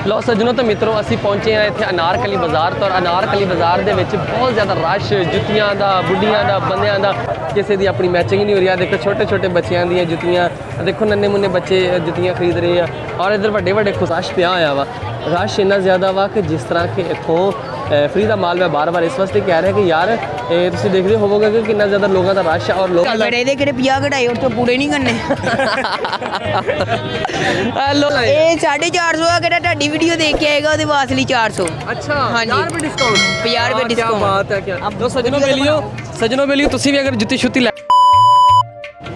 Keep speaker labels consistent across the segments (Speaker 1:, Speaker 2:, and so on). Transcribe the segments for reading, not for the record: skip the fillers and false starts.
Speaker 1: लो सज्जनों तो मित्रों असी पहुंचे हैं इत्थे अनारकली बाज़ार तो अनारकली बाज़ार दे विच बहुत ज़्यादा रश जुत्तियां दा बुढ़ियां दा बंदियां दा किसी दी अपनी मैचिंग नहीं हो रही है। देखो छोटे छोटे बच्चों दी जुत्तियां देखो नन्हे मुन्ने बच्चे जुत्तियां खरीद रहे हैं और इधर वड्डे वड्डे रश पिया होया वा। रश इन्ना ज़्यादा वा कि जिस तरह के इत्थों फ्री का माल मैं बार बार इस वास्ते कह रहा कि यार तुम देखते होवोगे कि कितना ज़्यादा लोगों का रश है और लोग
Speaker 2: पूरे नहीं करने 450 वीडियो देख के आएगा वास्ते 400।
Speaker 1: अच्छा
Speaker 2: हाँ जी
Speaker 1: 50 रुपये डिस्काउंट बात है क्या। तो सजनों बेलियो तुसी भी अगर जुत्ती शुत्ती लै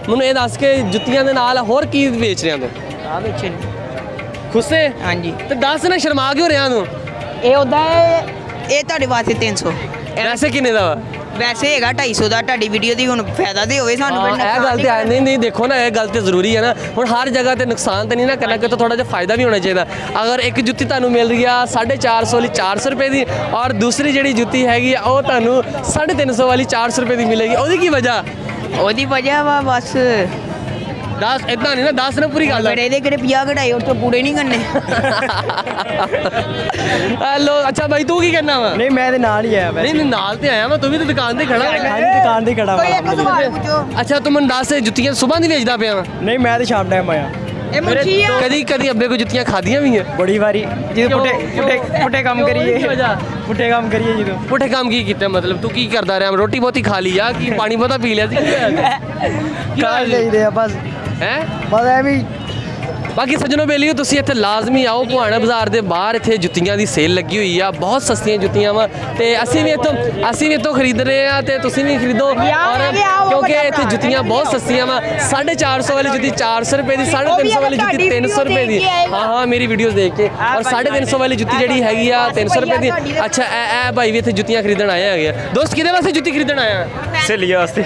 Speaker 1: मैनूं ये दस के जुत्तियां दे नाल होर की बेच रहे हो
Speaker 2: बेचे
Speaker 1: खुश है।
Speaker 2: हाँ जी
Speaker 1: तो दस ना शर्मा क्यों रहा तू
Speaker 2: ये उदा ये ਤੁਹਾਡੇ ਵਾਸਤੇ 300
Speaker 1: वैसे किन्ने दा वा
Speaker 2: वैसे हैगा 250 ਦਾ ਤੁਹਾਡੀ ਵੀਡੀਓ ਦੀ ਹੁਣ ਫਾਇਦਾ ਤੇ ਹੋਵੇ ਸਾਨੂੰ
Speaker 1: ਇਹ ਗੱਲ ਤੇ ਨਹੀਂ ਨਹੀਂ ਦੇਖੋ ਨਾ ਇਹ ਗੱਲ ਤੇ ਜ਼ਰੂਰੀ ਹੈ ਨਾ ਹੁਣ ਹਰ ਜਗ੍ਹਾ ਤੇ ਨੁਕਸਾਨ ਤੇ ਨਹੀਂ ਨਾ ਕਰਨਾ ਕਿ ਥੋੜਾ ਜਿਹਾ ਫਾਇਦਾ ਵੀ ਹੋਣਾ ਚਾਹੀਦਾ। ਅਗਰ ਇੱਕ ਜੁੱਤੀ ਤੁਹਾਨੂੰ ਮਿਲ ਰਹੀ ਆ 450 ਵਾਲੀ 400 ਰੁਪਏ ਦੀ ਔਰ ਦੂਸਰੀ ਜਿਹੜੀ ਜੁੱਤੀ ਹੈਗੀ ਉਹ ਤੁਹਾਨੂੰ 350 ਵਾਲੀ 400 ਰੁਪਏ ਦੀ ਮਿਲੇਗੀ ਉਹਦੀ ਕੀ ਵਜ੍ਹਾ
Speaker 2: ਉਹਦੀ ਵਜ੍ਹਾ ਵਾ ਬਸ
Speaker 1: 10 ਇਦਾਂ ਨਹੀਂ ਨਾ 10 ਨਾ ਪੂਰੀ ਗੱਲ
Speaker 2: ਇਹਦੇ ਕਿਹੜੇ 50 ਘਟਾਏ ਉਹ ਤੋਂ ਪੂਰੇ ਨਹੀਂ ਕਰਨੇ।
Speaker 1: ਹੈਲੋ ਅੱਛਾ ਭਾਈ ਤੂੰ ਕੀ ਕਰਨਾ ਵਾ
Speaker 3: ਨਹੀਂ ਮੈਂ ਤੇ ਨਾਲ ਹੀ ਆਇਆ ਵੈਸੇ
Speaker 1: ਨਹੀਂ ਨਾਲ ਤੇ ਆਇਆ ਮੈਂ ਤੂੰ ਵੀ ਤੇ ਦੁਕਾਨ ਤੇ ਖੜਾ
Speaker 3: ਹਾਂ ਦੁਕਾਨ ਤੇ ਖੜਾ ਵਾ।
Speaker 1: ਅੱਛਾ ਤੂੰ ਮੈਨੂੰ ਦੱਸ ਜੁੱਤੀਆਂ ਸਵੇਰ ਦੀ ਵੇਚਦਾ ਪਿਆ ਵਾ
Speaker 3: ਨਹੀਂ ਮੈਂ ਤੇ ਸ਼ਾਮ ਟਾਈਮ ਆਇਆ
Speaker 2: ਇਹ ਮੁੱਠੀ ਆ
Speaker 1: ਕਦੀ ਕਦੀ ਅੱਬੇ ਕੋ ਜੁੱਤੀਆਂ ਖਾਧੀਆਂ ਵੀ ਹੈ
Speaker 3: ਬੜੀ ਵਾਰੀ ਜਦੋਂ ਪੁੱਠੇ ਕੰਮ ਕਰੀਏ ਪੁੱਠੇ ਕੰਮ ਕਰੀਏ ਜਦੋਂ
Speaker 1: ਪੁੱਠੇ ਕੰਮ ਕੀ ਕੀਤਾ ਮਤਲਬ ਤੂੰ ਕੀ ਕਰਦਾ ਰਿਹਾ ਰੋਟੀ ਬਹੁਤੀ ਖਾ ਲਈ ਆ ਕੀ ਪਾਣੀ ਬਹੁਤਾ ਪੀ ਲਿਆ ਸੀ
Speaker 3: ਕਾਲ ਲਈਦੇ ਆ ਬਸ
Speaker 1: ਹੈ
Speaker 3: ਬਸ ਐ ਵੀ
Speaker 1: ਬਾਕੀ ਸੱਜਣੋ ਬੇਲੀਓ ਤੁਸੀਂ ਇੱਥੇ ਲਾਜ਼ਮੀ ਆਓ ਭੁਆਣਾ ਬਾਜ਼ਾਰ ਦੇ ਬਾਹਰ ਇੱਥੇ ਜੁੱਤੀਆਂ ਦੀ ਸੇਲ ਲੱਗੀ ਹੋਈ ਆ ਬਹੁਤ ਸਸਤੀਆਂ ਜੁੱਤੀਆਂ ਵਾ ਤੇ ਅਸੀਂ ਵੀ ਇੱਥੋਂ ਖਰੀਦ ਰਹੇ ਆ ਤੇ ਤੁਸੀਂ ਵੀ ਖਰੀਦੋ ਔਰ ਕਿਉਂਕਿ ਇੱਥੇ ਜੁੱਤੀਆਂ ਬਹੁਤ ਸਸਤੀਆਂ ਵਾ 450 ਵਾਲੀ ਜੁੱਤੀ 400 ਰੁਪਏ ਦੀ 350 ਵਾਲੀ ਜੁੱਤੀ 300 ਰੁਪਏ ਦੀ ਹਾਂ ਮੇਰੀ ਵੀਡੀਓਜ਼ ਦੇਖ ਕੇ ਔਰ 350 ਵਾਲੀ ਜੁੱਤੀ ਜਿਹੜੀ ਹੈਗੀ ਆ 300 ਰੁਪਏ ਦੀ। ਅੱਛਾ ਇਹ ਭਾਈ ਵੀ ਇੱਥੇ ਜੁੱਤੀਆਂ ਖਰੀਦਣ ਆਏ ਹੈਗੇ ਆ। ਦੋਸਤ ਕਿਹਦੇ ਵਾਸਤੇ ਜੁੱਤੀ ਖਰੀਦਣ ਆਇਆ
Speaker 3: ਸਹੇਲੀ ਵਾਸਤੇ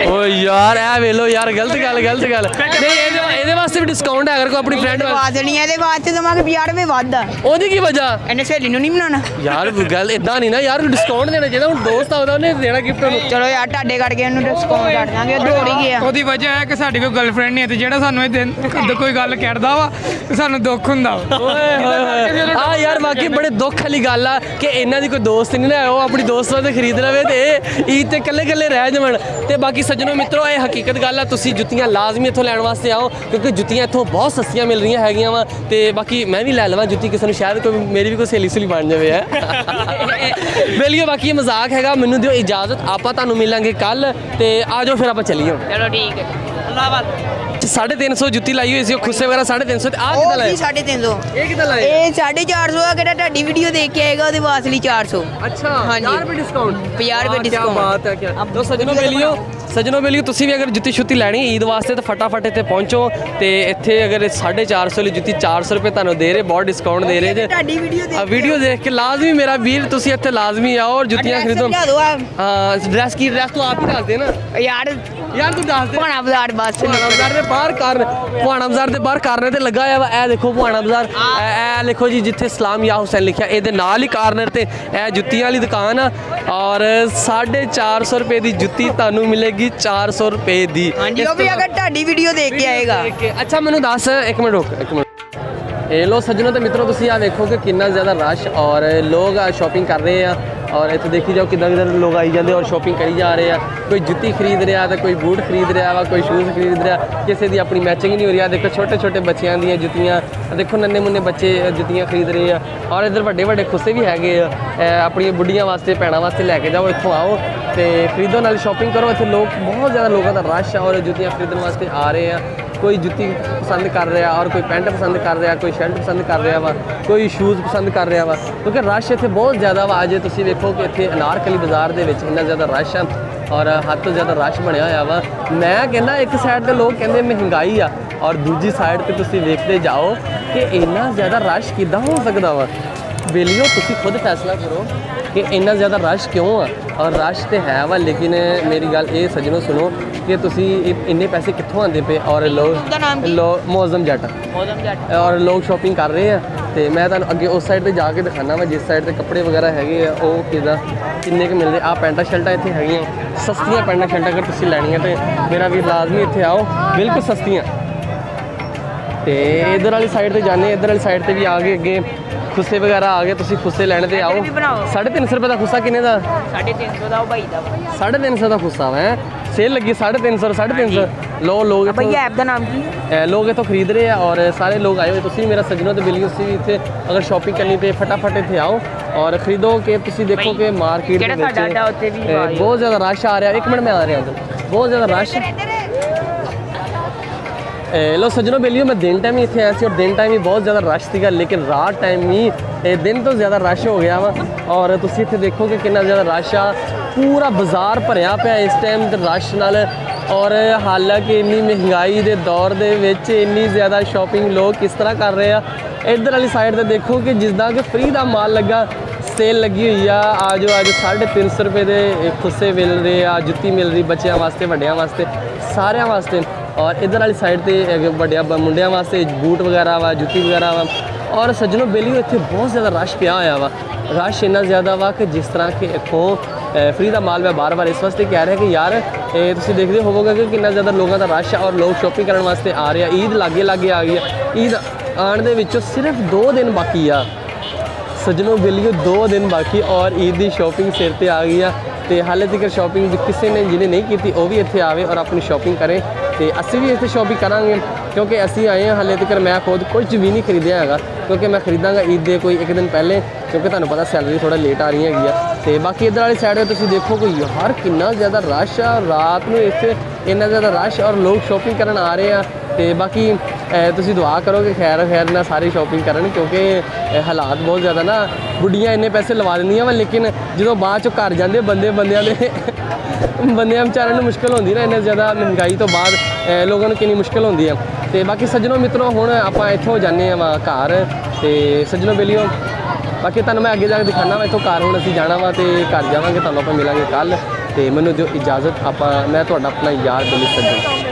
Speaker 1: ਓ ਯਾਰ ਇਹ ਵੇਲੋ ਯਾਰ ਗਲਤ ਗੱਲ ਨਹੀਂ ਇਹਦੇ ਵਾਸਤੇ ਵੀ ਡਿਸਕਾਊਂਟ ਹੈ ਅਗਰ ਕੋਈ ਆਪਣੀ ਫਰੈਂਡ
Speaker 2: ਵਾਦਣੀ ਇਹਦੇ ਵਾਸਤੇ ਦਵਾਂਗੇ 50 ਰੁਪਏ ਵੱਧ ਆ
Speaker 1: ਉਹਦੀ ਕੀ ਵਜ੍ਹਾ
Speaker 2: ਇਹਨੇ ਸਹੇਲੀ ਨੂੰ ਨਹੀਂ ਬਣਾਉਣਾ
Speaker 1: ਯਾਰ ਗੱਲ ਇਦਾਂ ਨਹੀਂ ਨਾ ਯਾਰ ਡਿਸਕਾਊਂਟ ਦੇਣਾ ਚਾਹੀਦਾ ਹੁਣ ਦੋਸਤ ਆਉਂਦਾ ਉਹਨੇ ਦੇਣਾ ਗਿਫਟ ਉਹਨੂੰ
Speaker 2: ਚਲੋ ਯਾਰ ਤੁਹਾਡੇ ਕਰਕੇ ਉਹਨੂੰ ਡਿਸਕਾਊਂਟ ਕਰ ਦਾਂਗੇ ਉਹ ਦੌੜ ਹੀ ਗਿਆ।
Speaker 4: ਉਹਦੀ ਵਜ੍ਹਾ ਹੈ ਕਿ ਸਾਡੀ ਕੋਈ ਗਰਲਫ੍ਰੈਂਡ ਨਹੀਂ ਹੈ ਤੇ ਜਿਹੜਾ ਸਾਨੂੰ ਇਹ ਦਿਨ ਕੋਈ ਗੱਲ ਕਰਦਾ ਵਾ ਤੇ ਸਾਨੂੰ ਦੁੱਖ ਹੁੰਦਾ ਵਾ।
Speaker 1: ਓਏ ਆ ਯਾਰ ਬਾਕੀ ਬੜੇ ਦੁੱਖ ਵਾਲੀ ਗੱਲ ਆ ਕਿ ਇਹਨਾਂ ਦੀ ਕੋਈ ਦੋਸਤ ਨਹੀਂ ਨਾ ਉਹ ਆਪਣੀ ਦੋਸਤ ਵਾਸਤੇ ਖਰੀਦ ਲਵੇ ਤੇ ਈਦ ਤੇ ਇਕੱਲੇ ਰਹਿ ਜਾਵਣ। ਤੇ ਬਾਕੀ ਸੱਜਣੋ ਮਿੱਤਰੋ ਇਹ ਹਕੀਕਤ ਗੱਲ ਆ ਤੁਸੀਂ ਜੁੱਤੀਆਂ ਲਾਜ਼ਮੀ ਇੱਥੋਂ ਲੈਣ ਵਾਸਤੇ ਆਓ ਕਿਉਂਕਿ ਜੁੱਤੀਆਂ ਇੱਥੋਂ ਬਹੁਤ ਸਸਤੀਆਂ ਮਿਲ ਰਹੀਆਂ ਹੈਗੀਆਂ ਵਾ ਤੇ ਬਾਕੀ ਮੈਂ ਵੀ ਲੈ ਲਵਾਂ ਜੁੱਤੀ ਕਿਸੇ ਨੂੰ ਸ਼ਾਇਦ ਕੋਈ ਮੇਰੀ ਵੀ ਕੋਈ ਸਹੇਲੀ ਸੁਲੀ ਬਣ ਜਾਵੇ ਹੈ ਬੇਲੀਓ ਬਾਕੀ ਇਹ ਮਜ਼ਾਕ ਹੈਗਾ ਮੈਨੂੰ ਦਿਓ ਇਜਾਜ਼ਤ ਆਪਾਂ ਤੁਹਾਨੂੰ ਮਿਲਾਂਗੇ ਕੱਲ ਤੇ ਆ ਜਾਓ ਫਿਰ ਆਪਾਂ ਚੱਲੀਏ ਹੁਣ।
Speaker 2: ਚਲੋ ਠੀਕ ਹੈ ਅੱਲਾਹ ਬਾਦ
Speaker 1: 350 ਜੁੱਤੀ ਲਾਈ ਹੋਈ ਸੀ ਉਹ ਖੁੱਸੇ ਵਗੈਰਾ 350 ਤੇ ਆ ਕਿੱਦਾਂ ਲਾਏ
Speaker 2: 350
Speaker 1: ਇਹ ਕਿੱਦਾਂ ਲਾਏ
Speaker 2: ਇਹ 450 ਆ ਕਿਹੜਾ ਤੁਹਾਡੀ ਵੀਡੀਓ ਦੇਖ ਕੇ ਆਏਗਾ ਉਹਦੇ ਵਾਸਤੇ 400।
Speaker 1: ਅੱਛਾ
Speaker 2: ਹਾਂਜੀ
Speaker 1: 50 ਰੁਪਏ ਡਿਸਕਾਊਂਟ
Speaker 2: 50 ਰੁਪਏ ਡਿਸਕਾਊਂਟ
Speaker 1: ਬਾਤ ਹੈ ਕਿਆ। ਦੋ ਸੱਜਣੋ ਬੇਲੀਓ ਤੁਸੀਂ ਵੀ ਅਗਰ ਜੁੱਤੀ ਸ਼ੁੱਤੀ ਲੈਣੀ ਈਦ ਵਾਸਤੇ ਤਾਂ ਫਟਾਫਟ ਇੱਥੇ ਪਹੁੰਚੋ ਤੇ ਇੱਥੇ ਅਗਰ 450 ਵਾਲੀ ਜੁੱਤੀ 400 ਰੁਪਏ ਤੁਹਾਨੂੰ ਦੇ ਰਹੇ ਬਹੁਤ ਡਿਸਕਾਊਂਟ ਦੇ ਰਹੇ ਜੇ
Speaker 2: ਤੁਹਾਡੀ
Speaker 1: ਵੀਡੀਓ ਦੇਖ ਕੇ ਲਾਜ਼ਮੀ ਮੇਰਾ ਵੀਰ ਤੁਸੀਂ ਇੱਥੇ ਲਾਜ਼ਮੀ ਆਓ ਔਰ ਜੁੱਤੀਆਂ ਖਰੀਦੋ। ਹਾਂ ਡਰੈਸ ਤੂੰ ਆਪ ਹੀ ਦੱਸ ਦੇ ਨਾ
Speaker 2: ਯਾਰ
Speaker 1: ਤੂੰ ਦੱਸ ਦੇ
Speaker 2: ਭਾਣਾ ਬਾਜ਼ਾਰ ਬਸ
Speaker 1: ਭੁਆਣਾ ਬਾਜ਼ਾਰ ਦੇ ਬਾਹਰ ਭੁਆਣਾ ਬਾਜ਼ਾਰ ਦੇ ਬਾਹਰ ਕਾਰਨਰ ਤੇ ਲੱਗਾ ਹੋਇਆ ਵਾ। ਇਹ ਦੇਖੋ ਭੁਆਣਾ ਬਾਜ਼ਾਰ ਇਹ ਦੇਖੋ ਜੀ ਜਿੱਥੇ ਸਲਾਮ ਯਾ ਹੁਸੈਨ ਲਿਖਿਆ ਇਹਦੇ ਨਾਲ ਹੀ ਕਾਰਨਰ ਤੇ ਇਹ ਜੁੱਤੀਆਂ ਵਾਲੀ ਦੁਕਾਨ ਆ ਔਰ 450 ਰੁਪਏ ਦੀ ਜੁੱਤੀ ਤੁਹਾਨੂੰ ਮਿਲੇਗੀ 400 ਰੁਪਏ ਦੀ।
Speaker 2: ਹਾਂਜੀ ਉਹ ਵੀ ਅਗਰ ਤੁਹਾਡੀ ਵੀਡੀਓ ਦੇਖ ਕੇ ਆਏਗਾ।
Speaker 1: ਅੱਛਾ ਮੈਨੂੰ ਦੱਸ ਇੱਕ ਮਿੰਟ ਰੁਕ ਇਹ ਲੋ ਸੱਜਣੋ ਤੇ ਮਿੱਤਰੋ ਤੁਸੀਂ ਆ ਵੇਖੋ ਕਿ ਕਿੰਨਾ ਜ਼ਿਆਦਾ ਰਸ਼ ਔਰ ਲੋਕ ਸ਼ਾਪਿੰਗ ਕਰ ਰਹੇ ਆ ਔਰ ਇੱਥੇ ਦੇਖੀ ਜਾਓ ਕਿੱਦਾਂ ਲੋਕ ਆਈ ਜਾਂਦੇ ਔਰ ਸ਼ਾਪਿੰਗ ਕਰੀ ਜਾ ਰਹੇ ਆ। ਕੋਈ ਜੁੱਤੀ ਖਰੀਦ ਰਿਹਾ ਤਾਂ ਕੋਈ ਬੂਟ ਖਰੀਦ ਰਿਹਾ ਵਾ ਕੋਈ ਸ਼ੂਜ਼ ਖਰੀਦ ਰਿਹਾ ਕਿਸੇ ਦੀ ਆਪਣੀ ਮੈਚਿੰਗ ਨਹੀਂ ਹੋ ਰਹੀ ਆ। ਦੇਖੋ ਛੋਟੇ ਛੋਟੇ ਬੱਚਿਆਂ ਦੀਆਂ ਜੁੱਤੀਆਂ ਦੇਖੋ ਨੰਨੇ ਮੁੰਨੇ ਬੱਚੇ ਜੁੱਤੀਆਂ ਖਰੀਦ ਰਹੇ ਆ ਔਰ ਇੱਧਰ ਵੱਡੇ ਵੱਡੇ ਖੁੱਸੇ ਵੀ ਹੈਗੇ ਆ ਆਪਣੀਆਂ ਬੁੱਢੀਆਂ ਵਾਸਤੇ ਭੈਣਾਂ ਵਾਸਤੇ ਲੈ ਕੇ ਜਾਓ ਇੱਥੋਂ ਆਓ ਤੇ ਖਰੀਦੋ ਨਾਲ ਸ਼ਾਪਿੰਗ ਕਰੋ। ਇੱਥੇ ਲੋਕ ਬਹੁਤ ਜ਼ਿਆਦਾ ਲੋਕਾਂ ਦਾ ਰਸ਼ ਆ ਔਰ ਜੁੱਤੀਆਂ ਖਰੀਦਣ ਵਾਸਤੇ ਆ ਰਹੇ ਆ। ਕੋਈ ਜੁੱਤੀ ਪਸੰਦ ਕਰ ਰਿਹਾ ਔਰ ਕੋਈ ਪੈਂਟ ਪਸੰਦ ਕਰ ਰਿਹਾ ਕੋਈ ਸ਼ਰਟ ਪਸੰਦ ਕਰ ਰਿਹਾ ਵਾ ਕੋਈ ਸ਼ੂਜ਼ ਪਸੰਦ ਕਰ ਰਿਹਾ ਵਾ ਕਿਉਂਕਿ ਰਸ਼ ਇੱਥੇ ਬਹੁਤ ਜ਼ਿਆਦਾ ਵਾ। ਅੱਜ ਤੁਸੀਂ ਵੇਖੋ ਕਿ ਇੱਥੇ ਅਨਾਰਕਲੀ ਬਾਜ਼ਾਰ ਦੇ ਵਿੱਚ ਇੰਨਾ ਜ਼ਿਆਦਾ ਰਸ਼ ਆ ਔਰ ਹੱਦ ਤੋਂ ਜ਼ਿਆਦਾ ਰਸ਼ ਬਣਿਆ ਹੋਇਆ ਵਾ। ਮੈਂ ਕਹਿੰਦਾ ਇੱਕ ਸਾਈਡ ਤੇ ਲੋਕ ਕਹਿੰਦੇ ਮਹਿੰਗਾਈ ਆ ਔਰ ਦੂਜੀ ਸਾਈਡ ਤੇ ਤੁਸੀਂ ਵੇਖਦੇ ਜਾਓ ਕਿ ਇੰਨਾ ਜ਼ਿਆਦਾ ਰਸ਼ ਕਿੱਦਾਂ ਹੋ ਸਕਦਾ ਵਾ। ਬੇਲੀਓ ਤੁਸੀਂ ਖੁਦ ਫੈਸਲਾ ਕਰੋ कि इन्ना ज़्यादा रश क्यों आ और रश तो है वा लेकिन मेरी गल ये सज्जनों सुनो कि तुसी इन्ने पैसे कित्थों आंदे पे और लोग मौजम जट और लोग शॉपिंग कर रहे हैं तो मैं तुहानूं अगे उस साइड पर जाके दिखाना वा जिस साइड पर कपड़े वगैरह हैगे आ वो किन्ने क मिलते आ पैंटा शर्टां इत्थे हैगियां सस्तियां पैंटा शर्टां अगर तुसी लैणियां तो मेरा भी लाजमी इत्थे आओ बिल्कुल सस्तियां ਤੇ ਇਧਰ ਵਾਲੀ ਸਾਈਡ ਤੇ ਜਾਣੇ, ਇਧਰ ਵਾਲੀ ਸਾਈਡ ਤੇ ਵੀ ਆ ਗਏ ਅੱਗੇ ਖੁੱਸੇ ਵਗੈਰਾ ਆ ਗਏ, ਤੁਸੀਂ ਖੁੱਸੇ ਲੈਣ ਤੇ ਆਓ।
Speaker 2: ਇੱਧਰ ਵੀ ਬਣਾਓ।
Speaker 4: 350
Speaker 1: ਰੁਪਏ ਦਾ ਖੁੱਸਾ ਕਿੰਨੇ ਦਾ?
Speaker 2: 350 ਦਾ ਉਹ ਭਾਈ ਦਾ
Speaker 1: 350 ਦਾ ਖੁੱਸਾ ਵਾ ਹੈ, ਸੇਲ ਲੱਗੀ 350 350 ਲੋ ਲੋਕ
Speaker 2: ਭਈਆ ਐਪ ਦਾ ਨਾਮ ਕੀ ਹੈ?
Speaker 1: ਲੋग इतों खरीद रहे हैं और सारे लोग आए हुए। तुसी मेरा सज्जनों तो बिल्कुल तुसी इत्थे अगर शॉपिंग करनी पे फटाफट इत्थे आओ और खरीदो कि तुसी देखो कि मार्केट
Speaker 2: ਜਿਹੜਾ ਸਾਡਾ ਅੱਡਾ ਉੱਥੇ ਵੀ
Speaker 1: बहुत ज़्यादा रश आ रहा है। 1 मिनट में आ रहा उधर, बहुत ज़्यादा रश। लो सज्जनों बेलियो मैं दिन टाइम ही इतने आया और दिन टाइम ही बहुत ज़्यादा रश ਸੀਗਾ, लेकिन रात टाइम ही दिन तो ज़्यादा रश हो गया वा। और तुसी इत्थे देखो कि कितना ज़्यादा रश आ, पूरा बाजार भरिया पिया इस टाइम ते रश नाल। और हालांकि इन्नी महंगाई के दौर ਦੇ ਵਿੱਚ ਇੰਨੀ ਜ਼ਿਆਦਾ ਸ਼ਾਪਿੰਗ ਲੋਕ ਕਿਸ ਤਰ੍ਹਾਂ ਕਰ ਰਹੇ ਆ। ਇੱਧਰ ਵਾਲੀ ਸਾਈਡ ਤੇ ਦੇਖੋ ਕਿ ਜਿੱਦਾਂ ਕਿ ਫ੍ਰੀ ਦਾ ਮਾਲ ਲੱਗਾ, ਸੇਲ ਲੱਗੀ ਹੋਈ ਆ। ਆਜੋ 350 ਰੁਪਏ ਦੇ ਖੁੱਸੇ ਮਿਲ ਰਹੇ ਆ, ਜੁੱਤੀ ਮਿਲ ਰਹੀ ਬੱਚਿਆਂ ਵਾਸਤੇ, ਵੱਡਿਆਂ ਵਾਸਤੇ, ਸਾਰਿਆਂ ਵਾਸਤੇ। ਔਰ ਇੱਧਰ ਵਾਲੀ ਸਾਈਡ ਤੇ ਵੱਡਿਆਂ ਮੁੰਡਿਆਂ ਵਾਸਤੇ ਬੂਟ ਵਗੈਰਾ ਵਾ, ਜੁੱਤੀ ਵਗੈਰਾ ਵਾ। ਔਰ ਸੱਜਣੋ ਬੇਲੀਓ ਇੱਥੇ ਬਹੁਤ ਜ਼ਿਆਦਾ ਰਸ਼ ਪਿਆ ਹੋਇਆ ਵਾ। ਰਸ਼ ਇੰਨਾ ਜ਼ਿਆਦਾ ਵਾ ਕਿ ਜਿਸ ਤਰ੍ਹਾਂ ਕਿ ਇੱਥੋਂ ਫ੍ਰੀ ਦਾ ਮਾਲ ਮੈਂ ਬਾਰ-ਬਾਰ ਇਸ ਵਾਸਤੇ ਕਹਿ ਰਿਹਾ ਕਿ ਯਾਰ ਇਹ ਤੁਸੀਂ ਦੇਖਦੇ ਹੋਵੋਗੇ ਕਿ ਕਿੰਨਾ ਜ਼ਿਆਦਾ ਲੋਕਾਂ ਦਾ ਰਸ਼ ਆ ਔਰ ਲੋਕ ਸ਼ੋਪਿੰਗ ਕਰਨ ਵਾਸਤੇ ਆ ਰਹੇ ਆ। ਈਦ ਲਾਗੇ ਆ ਗਈ ਆ। ਈਦ ਆਉਣ ਦੇ ਵਿੱਚੋਂ ਸਿਰਫ 2 ਦਿਨ ਬਾਕੀ ਆ ਸੱਜਣੋ ਬੇਲੀਓ, 2 ਦਿਨ ਬਾਕੀ ਔਰ ਈਦ ਦੀ ਸ਼ੋਪਿੰਗ ਸਿਰ ਤੇ ਆ ਗਈ ਆ। ਤੇ ਹਾਲੇ ਤੱਕ ਸ਼ਾਪਿੰਗ ਕਿਸੇ ਨੇ ਜਿਹਨੇ ਨਹੀਂ ਕੀਤੀ ਉਹ ਵੀ ਇੱਥੇ ਆਵੇ ਔਰ ਆਪਣੀ ਸ਼ਾਪਿੰਗ ਕਰੇ। ਤੇ ਅਸੀਂ ਵੀ ਇੱਥੇ ਸ਼ਾਪਿੰਗ ਕਰਾਂਗੇ ਕਿਉਂਕਿ ਅਸੀਂ ਆਏ ਹਾਂ। ਹਾਲੇ ਤੱਕ ਮੈਂ ਖੁਦ ਕੁਝ ਵੀ ਨਹੀਂ ਖਰੀਦਿਆ ਹੈਗਾ ਕਿਉਂਕਿ ਮੈਂ ਖਰੀਦਾਂਗਾ ਈਦ ਦੇ ਕੋਈ 1 ਦਿਨ ਪਹਿਲੇ, ਕਿਉਂਕਿ ਤੁਹਾਨੂੰ ਪਤਾ ਸੈਲਰੀ ਥੋੜਾ ਲੇਟ ਆ ਰਹੀ ਹੈਗੀ ਆ। ਤੇ ਬਾਕੀ ਇੱਧਰ ਵਾਲੀ ਸਾਈਡ 'ਤੇ ਤੁਸੀਂ ਦੇਖੋ ਕਿ ਯਾਰ ਕਿੰਨਾ ਜ਼ਿਆਦਾ ਰਸ਼ ਆ ਰਾਤ ਨੂੰ ਇੱਥੇ, ਇੰਨਾ ਜ਼ਿਆਦਾ ਰਸ਼ ਔਰ ਲੋਕ ਸ਼ਾਪਿੰਗ ਕਰਨ ਆ ਰਹੇ ਆ। ਤੇ ਬਾਕੀ ਤੁਸੀਂ ਦੁਆ ਕਰੋ ਕਿ ਖੈਰ ਨਾਲ ਸਾਰੀ ਸ਼ਾਪਿੰਗ ਕਰਨ ਕਿਉਂਕਿ ਹਾਲਾਤ ਬਹੁਤ ਜ਼ਿਆਦਾ ਨਾ, ਗੁੱਡੀਆਂ ਇੰਨੇ ਪੈਸੇ ਲਵਾ ਦਿੰਦੀਆਂ ਵਾ ਲੇਕਿਨ ਜਦੋਂ ਬਾਅਦ 'ਚੋਂ ਘਰ ਜਾਂਦੇ ਬੰਦਿਆਂ ਵਿਚਾਰਿਆਂ ਨੂੰ ਮੁਸ਼ਕਿਲ ਹੁੰਦੀ ਨਾ, ਇੰਨੇ ਜ਼ਿਆਦਾ ਮਹਿੰਗਾਈ ਤੋਂ ਬਾਅਦ ਲੋਕਾਂ ਨੂੰ ਕਿੰਨੀ ਮੁਸ਼ਕਿਲ ਹੁੰਦੀ ਆ। ਤੇ ਬਾਕੀ ਸੱਜਣੋ ਮਿੱਤਰੋ ਹੁਣ ਆਪਾਂ ਇੱਥੋਂ ਜਾਂਦੇ ਵਾ ਘਰ। ਤੇ ਸੱਜਣੋ ਬੇਲੀਓ ਬਾਕੀ ਤੁਹਾਨੂੰ ਮੈਂ ਅੱਗੇ ਜਾ ਕੇ ਦਿਖਾਣਾ ਵਾ ਇੱਥੋਂ ਘਰ। ਹੁਣ ਅਸੀਂ ਜਾਣਾ ਵਾ ਤੇ ਘਰ ਜਾਵਾਂਗੇ, ਤੁਹਾਨੂੰ ਆਪਾਂ ਮਿਲਾਂਗੇ ਕੱਲ੍ਹ। ਤੇ ਮੈਨੂੰ ਦਿਓ ਇਜਾਜ਼ਤ, ਮੈਂ ਤੁਹਾਡਾ ਆਪਣਾ ਯਾਰ ਬੇਲੀ ਸੱਜਣ।